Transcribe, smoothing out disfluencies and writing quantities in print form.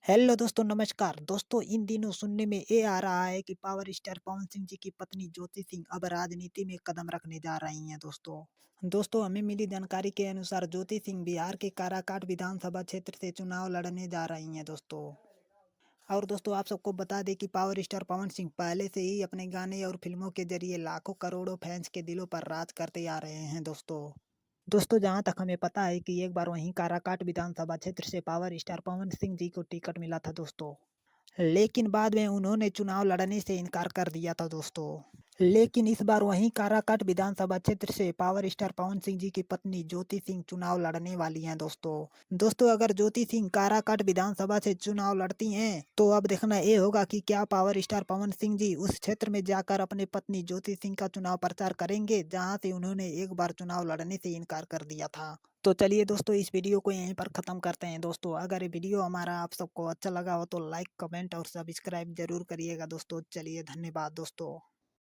Hello दोस्तों, नमस्कार। दोस्तों, इन दिनों सुनने में ये आ रहा है कि पावर स्टार पवन सिंह जी की पत्नी ज्योति सिंह अब राजनीति में कदम रखने जा रही हैं दोस्तों। दोस्तों, हमें मिली जानकारी के अनुसार ज्योति सिंह बिहार के काराकाट विधानसभा क्षेत्र से चुनाव लड़ने जा रही हैं दोस्तों। और दोस्तों, आप सबको बता दें कि पावर स्टार पवन सिंह पहले से ही अपने गाने और फिल्मों के जरिए लाखों करोड़ों फैंस के दिलों पर राज करते आ रहे हैं दोस्तों। दोस्तों, जहाँ तक हमें पता है कि एक बार वहीं काराकाट विधानसभा क्षेत्र से पावर स्टार पवन सिंह जी को टिकट मिला था दोस्तों। लेकिन बाद में उन्होंने चुनाव लड़ने से इनकार कर दिया था दोस्तों। लेकिन इस बार वहीं काराकाट विधानसभा क्षेत्र से पावर स्टार पवन सिंह जी की पत्नी ज्योति सिंह चुनाव लड़ने वाली हैं दोस्तों। दोस्तों, अगर ज्योति सिंह काराकाट विधानसभा से चुनाव लड़ती हैं तो अब देखना ये होगा कि क्या पावर स्टार पवन सिंह जी उस क्षेत्र में जाकर अपने पत्नी ज्योति सिंह का चुनाव प्रचार करेंगे, जहां से उन्होंने एक बार चुनाव लड़ने से इनकार कर दिया था। तो चलिए दोस्तों, इस वीडियो को यहीं पर ख़त्म करते हैं दोस्तों। अगर ये वीडियो हमारा आप सबको अच्छा लगा हो तो लाइक, कमेंट और सब्सक्राइब ज़रूर करिएगा दोस्तों। चलिए, धन्यवाद दोस्तों।